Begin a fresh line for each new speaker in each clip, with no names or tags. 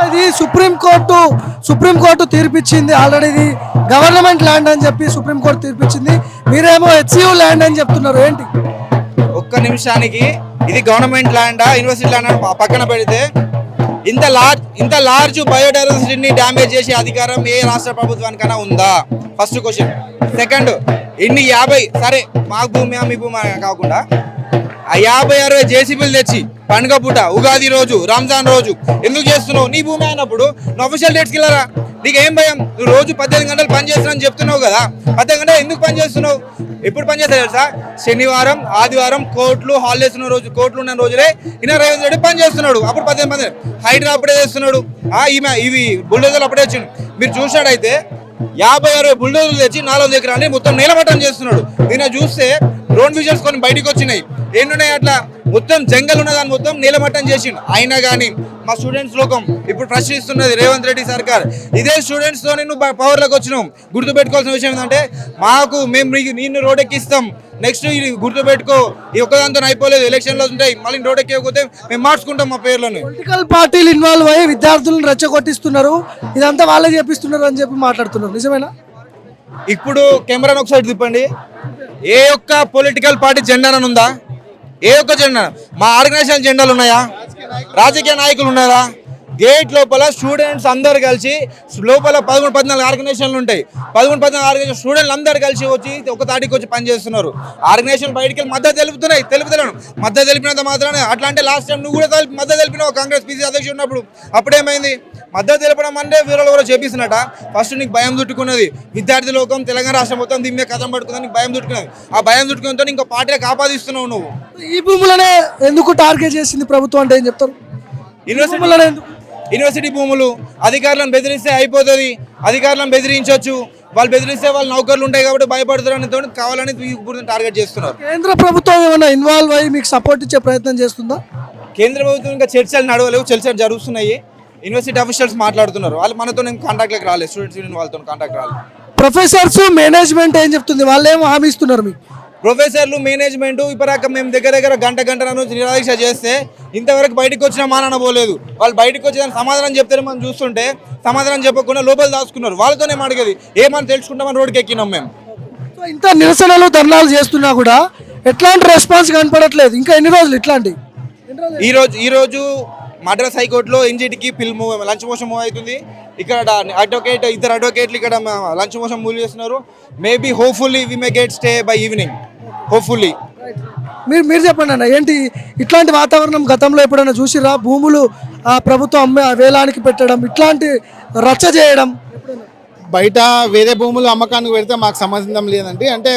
ఇది supreme court తీర్పిచ్చింది already. ఇది government land అని చెప్పి సుప్రీంకోర్టు తీర్పిచ్చింది. మీరేమో హెచ్సియు ల్యాండ్ అని చెప్తున్నారు, ఏంటి?
ఒక్క నిమిషానికి ఇది గవర్నమెంట్ ల్యాండా యూనివర్సిటీ ల్యాండ్ పక్కన పెడితే ఇంత లార్జ్ బయోడైవర్సిటీని డ్యామేజ్ చేసే అధికారం ఏ రాష్ట్ర ప్రభుత్వానికైనా ఉందా? First question. సెకండ్, ఇన్ని 50 సరే మా భూమి మీ భూమి కాకుండా ఆ 50-60 జేసీబీలు తెచ్చి పండుగ పూట, ఉగాది రోజు, రంజాన్ రోజు ఎందుకు చేస్తున్నావు? నీ భూమి అయినప్పుడు నువ్వు అఫీషియల్ డేట్స్కి వెళ్ళరా? నీకు ఏం భయం? నువ్వు రోజు 18 గంటలు పని చేస్తున్నావు అని చెప్తున్నావు కదా, 18 గంటలు ఎందుకు పని చేస్తున్నావు? ఎప్పుడు పని చేస్తావు తెలుసా? శనివారం, ఆదివారం కోర్టులు హాలిడేస్ ఉన్న రోజు, కోర్టులు ఉన్న రోజులే ఈయన రేవంత్ రెడ్డి పని చేస్తున్నాడు. అప్పుడు 18 మంది హైడ్రా అప్పుడే చేస్తున్నాడు. ఇవి బుల్డోజర్లు అప్పుడే వచ్చిండు. మీరు చూసినట్టయితే 50-60 బుల్డోజర్లు తెచ్చి 4 ఎకరాన్ని మొత్తం నీలమట్టం చేస్తున్నాడు. దీన్ని చూస్తే డ్రోన్ విజువల్స్ కొన్ని బయటకు వచ్చినాయి. ఏంటున్నాయి అట్లా మొత్తం జంగల్ ఉన్న దాన్ని మొత్తం నీలమట్టం చేసిండు. అయినా కానీ మా స్టూడెంట్స్ లోకం ఇప్పుడు ప్రశ్నిస్తున్నది రేవంత్ రెడ్డి సర్కార్. ఇదే స్టూడెంట్స్ తోనే నువ్వు పవర్లోకి వచ్చినావు. గుర్తుపెట్టుకోవాల్సిన విషయం ఏంటంటే మేము నిన్ను రోడ్ ఎక్కిస్తాం, నెక్స్ట్ ఇది గుర్తుపెట్టుకో, ఈ ఒక్కదాంతో అయిపోలేదు, ఎలక్షన్లో ఉంటాయి, మళ్ళీ రోడ్ ఎక్కకపోతే మేము మార్చుకుంటాం మా పేర్లను.
పొలిటికల్ పార్టీలు ఇన్వాల్వ్ అయ్యి విద్యార్థులను రెచ్చగొట్టిస్తున్నారు, ఇదంతా వాళ్ళే చేపిస్తున్నారు అని చెప్పి మాట్లాడుతున్నారు, నిజమేనా?
ఇప్పుడు కెమెరాను ఒకసారి తిప్పండి. ఏ ఒక్క పొలిటికల్ పార్టీ జెండా ఉందా? ఏ ఒక్క జెండా? మా ఆర్గనైజేషన్ జెండాలు ఉన్నాయా? రాజకీయ నాయకులు ఉన్నారా? గేట్ లోపల స్టూడెంట్స్ అందరు కలిసి లోపల 13-14 ఆర్గనైజేషన్లు ఉంటాయి. 13-14 ఆర్గనైజేషన్ స్టూడెంట్లు అందరు కలిసి వచ్చి ఒక తాటికి వచ్చి పనిచేస్తున్నారు. ఆర్గనైజేషన్ బయటికి వెళ్ళి మద్దతు తెలుపుతున్నాను. మద్దతు తెలిపినంత మాత్రమే అట్లా అంటే లాస్ట్ టైం నువ్వు కూడా మద్దతు తెలిపినావు కాంగ్రెస్ పీసీ అధ్యక్షుడు ఉన్నప్పుడు. అప్పుడేమైంది? మద్దతు తెలపడం అంటే వీళ్ళు కూడా చేపిస్తున్నట. ఫస్ట్ నీకు భయం చుట్టుకున్నది విద్యార్థి లోకం, తెలంగాణ రాష్ట్రం మొత్తం దీని మీద కథం పట్టుకుందా, నీకు భయం చుట్టుకున్నది. ఆ భయం చుట్టుకున్నతో ఇంకో పార్టీలకు ఆపాదిస్తున్నావు నువ్వు.
ఈ భూములనే ఎందుకు టార్గెట్ చేసింది ప్రభుత్వం అంటే ఏం చెప్తారు?
యూనివర్సిటీ భూములు అధికారులను బెదిరిస్తే అయిపోతుంది, అధికారులను బెదిరించవచ్చు, వాళ్ళు బెదిరిస్తే వాళ్ళు నౌకర్లు ఉంటాయి కాబట్టి భయపడుతున్నారు, కావాలని టార్గెట్ చేస్తున్నారు.
కేంద్ర ప్రభుత్వం ఏమైనా ఇన్వాల్వ్ అయ్యి మీకు సపోర్ట్ ఇచ్చే ప్రయత్నం చేస్తుందా?
కేంద్ర ప్రభుత్వం ఇంకా చర్చలు నడవలేవు, చర్చలు జరుగుతున్నాయి. యూనివర్సిటీ అఫీషియల్స్ మాట్లాడుతున్నారు, వాళ్ళు మనతో కాంటాక్ట్లోకి రాలేదు, స్టూడెంట్స్ యూనియన్ వాళ్ళతో కాంటాక్ట్ రాలేదు.
ప్రొఫెసర్స్ మేనేజ్మెంట్ ఏం చెప్తుంది? వాళ్ళు ఏమో హామీ ఇస్తున్నారు మీకు?
ప్రొఫెసర్లు మేనేజ్మెంట్ ఇప్పటిదాకా మేము దగ్గర గంట నుంచి నిరాదీక్ష చేస్తే ఇంతవరకు బయటకు వచ్చిన మానన పోలేదు. వాళ్ళు బయటకు వచ్చేదాన్ని సమాధానం చెప్తారు, మనం చూస్తుంటే సమాధానం చెప్పకుండా లోపల దాచుకున్నారు. వాళ్ళతోనే అడిగేది ఏమని తెలుసుకుంటామని రోడ్డుకి ఎక్కినాం మేము.
సో ఇంత నిరసనలు ధర్నాలు చేస్తున్నా కూడా ఎట్లాంటి రెస్పాన్స్ కనపడట్లేదు. ఇంకా ఎన్ని రోజులు ఇట్లాంటి?
ఈరోజు మద్రాస్ హైకోర్టులో ఎన్జిటికి లంచ్ మోషన్ మూవ్ అవుతుంది. ఇక్కడ ఇద్దరు అడ్వకేట్లు ఇక్కడ లంచ్ మోషన్ మూవ్ చేస్తున్నారు. Maybe hopefully we may get stay by evening, hopefully.
మీరు చెప్పండి అన్న, ఏంటి ఇట్లాంటి వాతావరణం గతంలో ఎప్పుడైనా చూసిరా? భూములు ప్రభుత్వం వేలానికి పెట్టడం, ఇట్లాంటి రచ్చ చేయడం?
బయట వేరే భూములు అమ్మకానికి పెడితే మాకు సంబంధం లేదండి, అంటే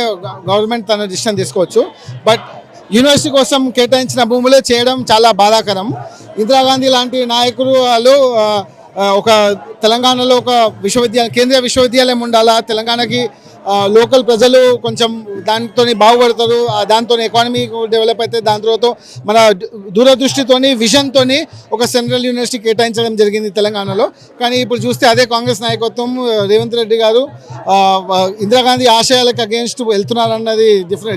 గవర్నమెంట్ తన డిసిషన్ తీసుకోవచ్చు. బట్ యూనివర్సిటీ కోసం కేటాయించిన భూములే చేయడం చాలా బాధాకరం. ఇందిరాగాంధీ లాంటి నాయకులు వాళ్ళు ఒక తెలంగాణలో ఒక కేంద్రీయ విశ్వవిద్యాలయం ఉండాలా, తెలంగాణకి లోకల్ ప్రజలు కొంచెం దాంతో బాగుపడతారు, దాంతో ఎకానమీ డెవలప్ అయితే, దాని తర్వాత మన దూరదృష్టితోని విజన్తోని ఒక సెంట్రల్ యూనివర్సిటీ కేటాయించడం జరిగింది తెలంగాణలో. కానీ ఇప్పుడు చూస్తే అదే కాంగ్రెస్ నాయకత్వం రేవంత్ రెడ్డి గారు ఇందిరాగాంధీ ఆశయాలకు అగేన్స్ట్ వెళ్తున్నారన్నది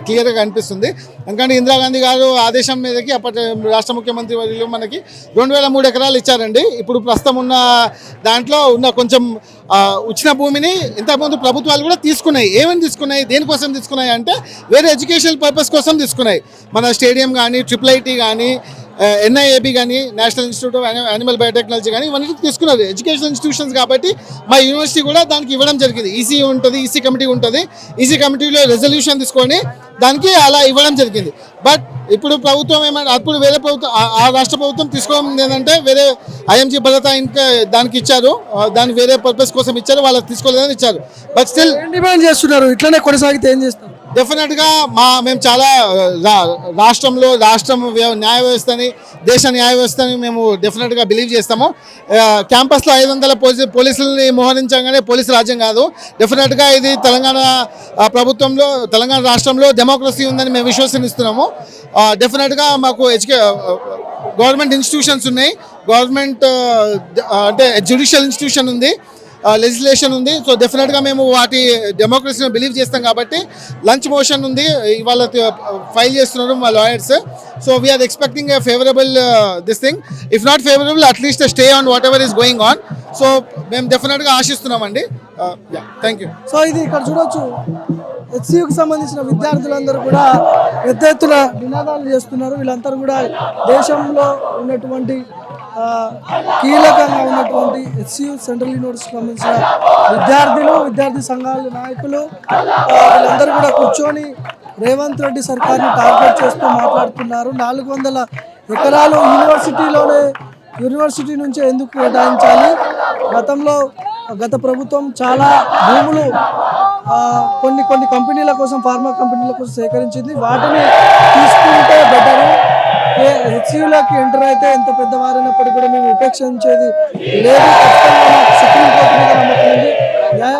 క్లియర్గా అనిపిస్తుంది. ఎందుకంటే ఇందిరాగాంధీ గారు ఆదేశం మీదకి అప్పటి రాష్ట్ర ముఖ్యమంత్రి వర్యులు మనకి 2003 ఎకరాలు ఇచ్చారండి. ఇప్పుడు ప్రస్తుతం ఉన్న దాంట్లో ఉన్న కొంచెం వచ్చిన భూమిని ఇంతకుముందు ప్రభుత్వాలు కూడా తీసుకున్నాయి. ఏమేమి తీసుకున్నాయి, దేనికోసం తీసుకున్నాయి అంటే వేరే ఎడ్యుకేషనల్ పర్పస్ కోసం తీసుకున్నాయి. మన స్టేడియం కానీ, IIIT కానీ, NIAB కానీ, national institute of animal biotechnology కానీ ఇవన్నీ తీసుకున్నారు ఎడ్యుకేషనల్ ఇన్స్టిట్యూషన్స్. కాబట్టి మా యూనివర్సిటీ కూడా దానికి ఇవ్వడం జరిగింది. ఈసీ ఉంటుంది, ఈసీ కమిటీ ఉంటుంది. ఈసీ కమిటీలో రెజల్యూషన్ తీసుకొని దానికి అలా ఇవ్వడం జరిగింది. బట్ ఇప్పుడు ప్రభుత్వం ఏమైనా అప్పుడు వేరే ప్రభుత్వం ఆ రాష్ట్ర ప్రభుత్వం తీసుకోవడం ఏంటంటే వేరే IMG భద్రత ఇంకా దానికి ఇచ్చారు, దాన్ని వేరే పర్పస్ కోసం ఇచ్చారు, వాళ్ళకి తీసుకోలేదని ఇచ్చారు. బట్ స్టిల్
డిమాండ్ చేస్తున్నారు, ఇట్లనే కొనసాగితే ఏం చేస్తారు?
డెఫినెట్గా మేము చాలా రాష్ట్రం న్యాయ వ్యవస్థని, దేశ న్యాయ వ్యవస్థని మేము డెఫినెట్గా బిలీవ్ చేస్తాము. క్యాంపస్లో 500 పోలీసులని మోహరించగానే పోలీసు రాజ్యం కాదు. డెఫినెట్గా ఇది తెలంగాణ ప్రభుత్వంలో, తెలంగాణ రాష్ట్రంలో డెమోక్రసీ ఉందని మేము విశ్వసిస్తున్నాము. డెఫినెట్గా మాకు గవర్నమెంట్ ఇన్స్టిట్యూషన్స్ ఉన్నాయి, గవర్నమెంట్ అంటే జ్యుడిషియల్ ఇన్స్టిట్యూషన్ ఉంది, లెజిస్లేషన్ ఉంది. సో డెఫినెట్గా మేము వాటి డెమోక్రసీని బిలీవ్ చేస్తాం కాబట్టి లంచ్ మోషన్ ఉంది, ఇవాళ ఫైల్ చేస్తున్నారు మా lawyers. So we're expecting a favourable this thing. If not favourable at least stay on whatever is going on. So మేము డెఫినెట్గా ఆశిస్తున్నామండి. Thank you.
సో ఇది ఇక్కడ చూడొచ్చు, హెచ్సియుకి సంబంధించిన విద్యార్థులందరూ కూడా పెద్ద ఎత్తున నినాదాలు చేస్తున్నారు. వీళ్ళందరూ కూడా దేశంలో ఉన్నటువంటి కీలకంగా ఉన్నటువంటి హెచ్సియు సెంట్రల్ యూనివర్సిటీకి సంబంధించిన విద్యార్థులు, విద్యార్థి సంఘాల నాయకులు వీళ్ళందరూ కూడా కూర్చొని రేవంత్ రెడ్డి సర్కార్ని టార్గెట్ చేస్తూ మాట్లాడుతున్నారు. 400 ఎకరాలు యూనివర్సిటీ నుంచే ఎందుకు కేటాయించాలి? గత ప్రభుత్వం చాలా భూములు కొన్ని కంపెనీల కోసం, ఫార్మా కంపెనీల కోసం సేకరించింది. వాటిని తీసుకుంటే బెటరు. హెచ్సియులోకి ఎంటర్ అయితే ఎంత పెద్దవారైనప్పటికీ కూడా మేము ఉపేక్షించేది లేదు. ఖచ్చితంగా సుప్రీంకోర్టు మీద నమ్మకం ఉంది. న్యాయ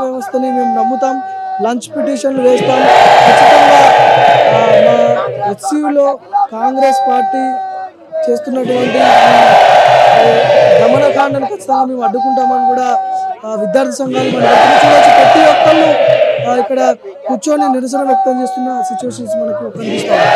వ్యవస్థని మేము నమ్ముతాం. లంచ్ పిటిషన్లు వేస్తాం. ఖచ్చితంగా మా హెచ్సియులో కాంగ్రెస్ పార్టీ చేస్తున్నటువంటి దమనకాండను ఖచ్చితంగా మేము అడ్డుకుంటామని కూడా విద్యార్థి సంఘాలు చూడవచ్చు. ప్రతి ఒక్కళ్ళు ఇక్కడ కూర్చొని నిరసన వ్యక్తం చేస్తున్న సిచ్యువేషన్స్ మనకు కనిపిస్తాయి.